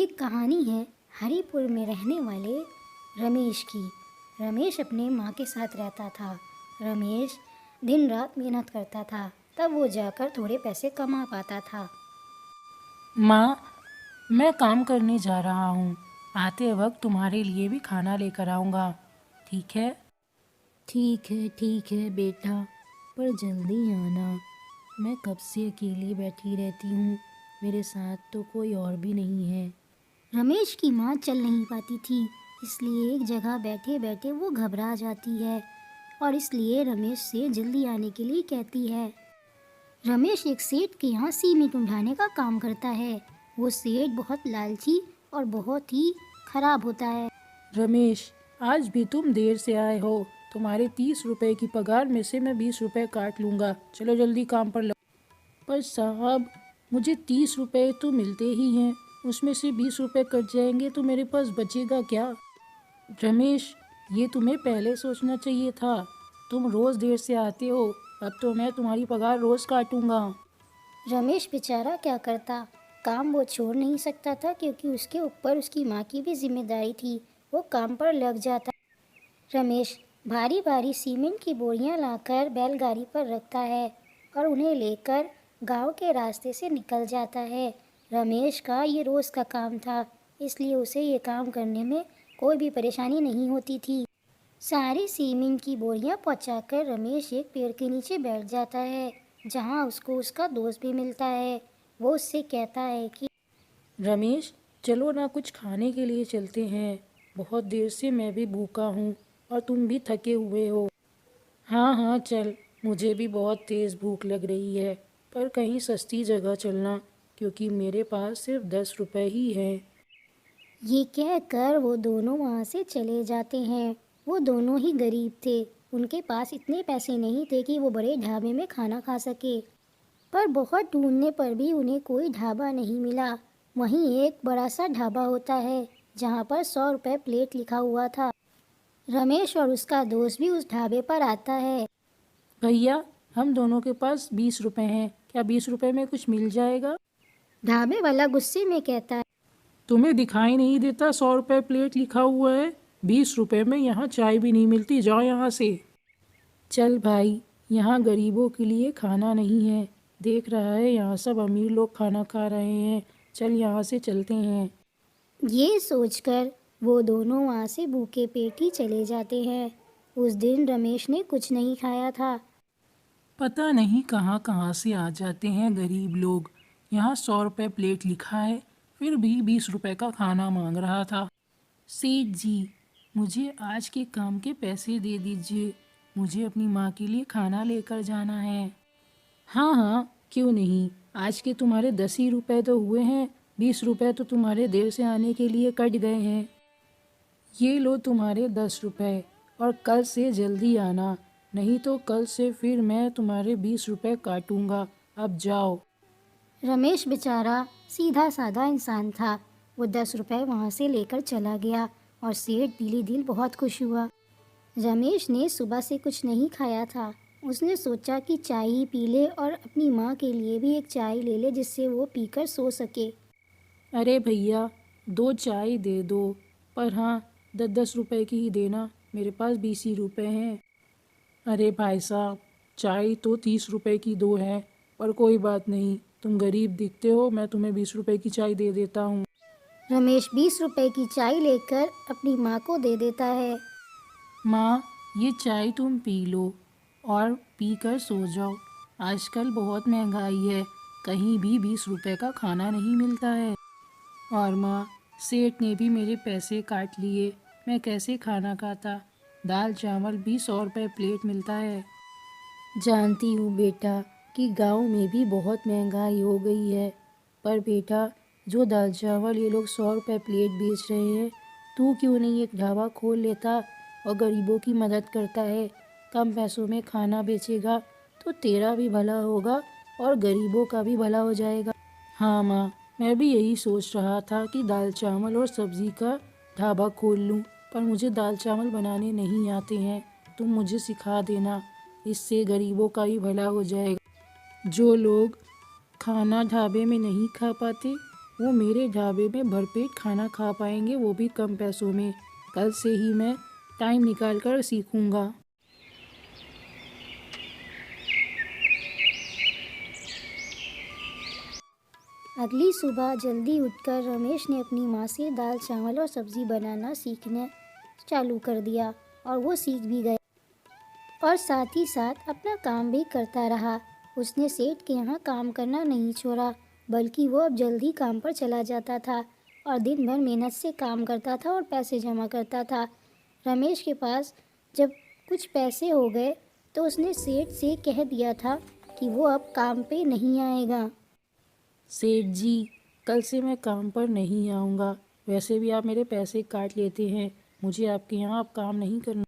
एक कहानी है हरिपुर में रहने वाले रमेश की। रमेश अपने माँ के साथ रहता था। रमेश दिन रात मेहनत करता था, तब वो जाकर थोड़े पैसे कमा पाता था। माँ, मैं काम करने जा रहा हूँ। आते वक्त तुम्हारे लिए भी खाना लेकर आऊँगा, ठीक है? ठीक है बेटा, पर जल्दी आना। मैं कब से अकेली बैठी रहती हूँ, मेरे साथ तो कोई और भी नहीं है। रमेश की माँ चल नहीं पाती थी, इसलिए एक जगह बैठे बैठे वो घबरा जाती है और इसलिए रमेश से जल्दी आने के लिए कहती है। रमेश एक सेठ के यहाँ सीमेंट उठाने का काम करता है। वो सेठ बहुत लालची और बहुत ही खराब होता है। रमेश, आज भी तुम देर से आए हो। तुम्हारे 30 रुपए की पगार में से मैं 20 रुपए काट लूँगा। चलो जल्दी काम पर लगो। पर साहब, मुझे 30 रुपए तो मिलते ही हैं, उसमें से 20 रुपए कट जाएंगे तो मेरे पास बचेगा क्या? रमेश, ये तुम्हें पहले सोचना चाहिए था। तुम रोज़ देर से आते हो, अब तो मैं तुम्हारी पगार रोज़ काटूंगा। रमेश बेचारा क्या करता, काम वो छोड़ नहीं सकता था क्योंकि उसके ऊपर उसकी माँ की भी जिम्मेदारी थी। वो काम पर लग जाता। रमेश भारी भारी सीमेंट की बोरियां लाकर बैलगाड़ी पर रखता है और उन्हें लेकर गांव के रास्ते से निकल जाता है। रमेश का ये रोज़ का काम था, इसलिए उसे ये काम करने में कोई भी परेशानी नहीं होती थी। सारी सीमेंट की बोरियां पहुंचाकर रमेश एक पेड़ के नीचे बैठ जाता है, जहां उसको उसका दोस्त भी मिलता है। वो उससे कहता है कि रमेश, चलो ना कुछ खाने के लिए चलते हैं। बहुत देर से मैं भी भूखा हूँ और तुम भी थके हुए हो। हाँ हाँ चल, मुझे भी बहुत तेज़ भूख लग रही है, पर कहीं सस्ती जगह चलना, क्योंकि मेरे पास सिर्फ 10 रुपए ही हैं। ये कहकर वो दोनों वहाँ से चले जाते हैं। वो दोनों ही गरीब थे, उनके पास इतने पैसे नहीं थे कि वो बड़े ढाबे में खाना खा सके। पर बहुत ढूंढने पर भी उन्हें कोई ढाबा नहीं मिला। वहीं एक बड़ा सा ढाबा होता है, जहाँ पर 100 रुपये प्लेट लिखा हुआ था। रमेश और उसका दोस्त भी उस ढाबे पर आता है। भैया, हम दोनों के पास 20 रुपए हैं, क्या 20 रुपए में कुछ मिल जाएगा? ढाबे वाला गुस्से में कहता है। तुम्हें दिखाई नहीं देता 100 रुपए प्लेट लिखा हुआ है? 20 रुपए में यहाँ चाय भी नहीं मिलती, जाओ यहाँ से। चल भाई, यहाँ गरीबों के लिए खाना नहीं है। देख रहा है यहाँ सब अमीर लोग खाना खा रहे हैं। चल यहाँ से चलते हैं। ये सोचकर वो दोनों वहाँ से भूखे पेट ही चले जाते हैं। उस दिन रमेश ने कुछ नहीं खाया था। पता नहीं कहाँ कहाँ से आ जाते हैं गरीब लोग। यहाँ 100 रुपये प्लेट लिखा है, फिर भी 20 रुपए का खाना मांग रहा था। सेठ जी, मुझे आज के काम के पैसे दे दीजिए, मुझे अपनी माँ के लिए खाना लेकर जाना है। हाँ हाँ, क्यों नहीं, आज के तुम्हारे 10 ही रुपए तो हुए हैं, 20 रुपए तो तुम्हारे देर से आने के लिए कट गए हैं। ये लो तुम्हारे 10 रुपए, और कल से जल्दी आना, नहीं तो कल से फिर मैं तुम्हारे 20 रुपए काटूंगा। अब जाओ। रमेश बेचारा सीधा साधा इंसान था। वो 10 रुपए वहाँ से लेकर चला गया और सेठ दिली दिल बहुत खुश हुआ। रमेश ने सुबह से कुछ नहीं खाया था। उसने सोचा कि चाय ही पी ले और अपनी माँ के लिए भी एक चाय ले ले, जिससे वो पीकर सो सके। अरे भैया, 2 चाय दे दो, पर हाँ 10-10 रुपए की ही देना, मेरे पास 20 ही रुपए हैं। अरे भाई साहब, चाय तो 30 रुपए की 2 है, पर कोई बात नहीं, तुम गरीब दिखते हो, मैं तुम्हें 20 रुपए की चाय दे देता हूँ। रमेश 20 रुपए की चाय लेकर अपनी माँ को दे देता है। माँ, ये चाय तुम पी लो और पी कर सो जाओ। आजकल बहुत महंगाई है, कहीं भी 20 रुपए का खाना नहीं मिलता है। और माँ, सेठ ने भी मेरे पैसे काट लिए, मैं कैसे खाना खाता? दाल चावल भी 100 रुपए प्लेट मिलता है। जानती हूँ बेटा कि गांव में भी बहुत महंगाई हो गई है, पर बेटा जो दाल चावल ये लोग 100 रुपए प्लेट बेच रहे हैं, तू क्यों नहीं एक ढाबा खोल लेता और गरीबों की मदद करता है। कम पैसों में खाना बेचेगा तो तेरा भी भला होगा और गरीबों का भी भला हो जाएगा। हाँ माँ, मैं भी यही सोच रहा था कि दाल चावल और सब्ज़ी का ढाबा खोल लूँ, पर मुझे दाल चावल बनाने नहीं आते हैं, तुम मुझे सिखा देना, इससे गरीबों का ही भला हो जाएगा। जो लोग खाना ढाबे में नहीं खा पाते, वो मेरे ढाबे में भरपेट खाना खा पाएंगे, वो भी कम पैसों में। कल से ही मैं टाइम निकाल कर सीखूंगा। अगली सुबह जल्दी उठकर रमेश ने अपनी माँ से दाल चावल और सब्ज़ी बनाना सीखना चालू कर दिया और वो सीख भी गया और साथ ही साथ अपना काम भी करता रहा। उसने सेठ के यहाँ काम करना नहीं छोड़ा, बल्कि वो अब जल्दी काम पर चला जाता था और दिन भर मेहनत से काम करता था और पैसे जमा करता था। रमेश के पास जब कुछ पैसे हो गए तो उसने सेठ से कह दिया था कि वो अब काम पे नहीं आएगा। सेठ जी, कल से मैं काम पर नहीं आऊँगा। वैसे भी आप मेरे पैसे काट लेते हैं, मुझे आपके यहाँ अब काम नहीं करना।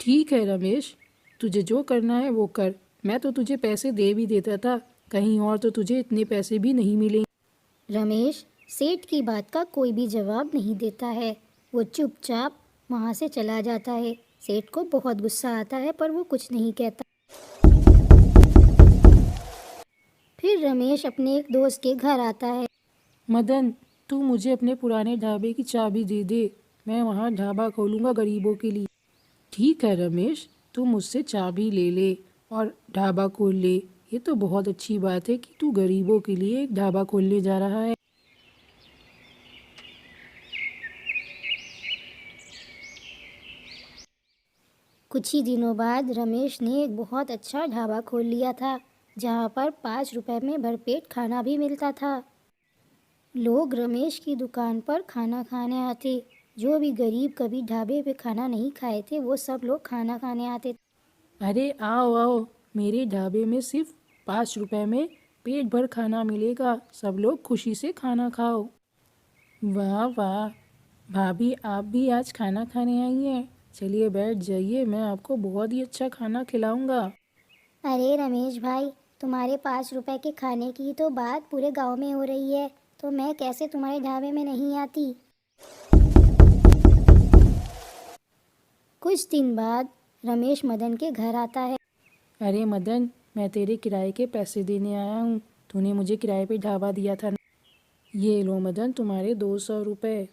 ठीक है रमेश, तुझे जो करना है वो कर। मैं तो तुझे पैसे दे भी देता था, कहीं और तो तुझे इतने पैसे भी नहीं मिले। रमेश सेठ की बात का कोई भी जवाब नहीं देता है। वो चुपचाप वहाँ से चला जाता है। सेठ को बहुत गुस्सा आता है पर वो कुछ नहीं कहता। फिर रमेश अपने एक दोस्त के घर आता है। मदन, तू मुझे अपने पुराने ढाबे की चाबी दे दे, मैं वहाँ ढाबा खोलूँगा गरीबों के लिए। ठीक है रमेश, तू मुझसे चाबी ले ले और ढाबा खोल ले। ये तो बहुत अच्छी बात है कि तू गरीबों के लिए एक ढाबा खोलने जा रहा है। कुछ ही दिनों बाद रमेश ने एक बहुत अच्छा ढाबा खोल लिया था, जहाँ पर 5 रुपए में भरपेट खाना भी मिलता था। लोग रमेश की दुकान पर खाना खाने आते। जो भी गरीब कभी ढाबे पे खाना नहीं खाए थे वो सब लोग खाना खाने आते। अरे आओ आओ, मेरे ढाबे में सिर्फ 5 रुपए में पेट भर खाना मिलेगा, सब लोग खुशी से खाना खाओ। वाह वाह, भाभी आप भी आज खाना खाने आई हैं। चलिए बैठ जाइए, मैं आपको बहुत ही अच्छा खाना खिलाऊंगा। अरे रमेश भाई, तुम्हारे 5 रुपए के खाने की तो बात पूरे गांव में हो रही है, तो मैं कैसे तुम्हारे ढाबे में नहीं आती। कुछ दिन बाद रमेश मदन के घर आता है। अरे मदन, मैं तेरे किराए के पैसे देने आया हूँ। तूने मुझे किराए पे ढाबा दिया था ना। ये लो मदन, तुम्हारे 200 रुपये।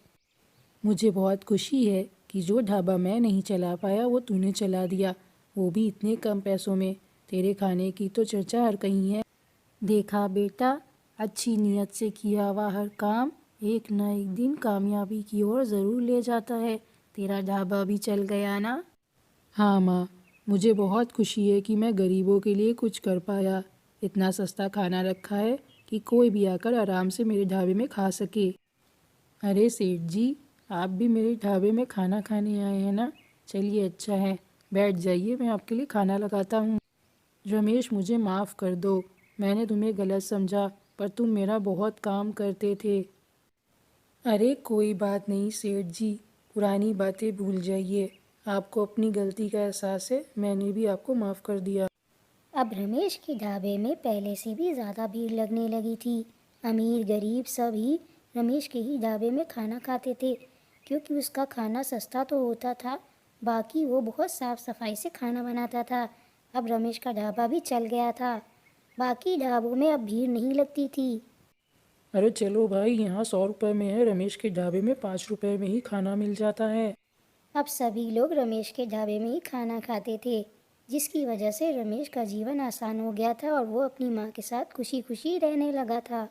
मुझे बहुत खुशी है कि जो ढाबा मैं नहीं चला पाया वो तूने चला दिया, वो भी इतने कम पैसों में। तेरे खाने की तो चर्चा हर कहीं है। देखा बेटा, अच्छी नीयत से किया हुआ हर काम एक न एक दिन कामयाबी की ओर ज़रूर ले जाता है। तेरा ढाबा भी चल गया ना। हाँ माँ, मुझे बहुत खुशी है कि मैं गरीबों के लिए कुछ कर पाया। इतना सस्ता खाना रखा है कि कोई भी आकर आराम से मेरे ढाबे में खा सके। अरे सेठ जी, आप भी मेरे ढाबे में खाना खाने आए हैं ना। चलिए अच्छा है, बैठ जाइए, मैं आपके लिए खाना लगाता हूँ। रमेश, मुझे माफ़ कर दो, मैंने तुम्हें गलत समझा, पर तुम मेरा बहुत काम करते थे। अरे कोई बात नहीं सेठ जी, पुरानी बातें भूल जाइए। आपको अपनी गलती का एहसास है, मैंने भी आपको माफ़ कर दिया। अब रमेश के ढाबे में पहले से भी ज़्यादा भीड़ लगने लगी थी। अमीर गरीब सभी रमेश के ही ढाबे में खाना खाते थे, क्योंकि उसका खाना सस्ता तो होता था, बाकी वो बहुत साफ़ सफाई से खाना बनाता था। अब रमेश का ढाबा भी चल गया था। बाकी ढाबों में अब भीड़ नहीं लगती थी। अरे चलो भाई, यहाँ 100 रुपये में है, रमेश के ढाबे में 5 रुपये में ही खाना मिल जाता है। अब सभी लोग रमेश के ढाबे में ही खाना खाते थे, जिसकी वजह से रमेश का जीवन आसान हो गया था और वो अपनी माँ के साथ खुशी खुशी रहने लगा था।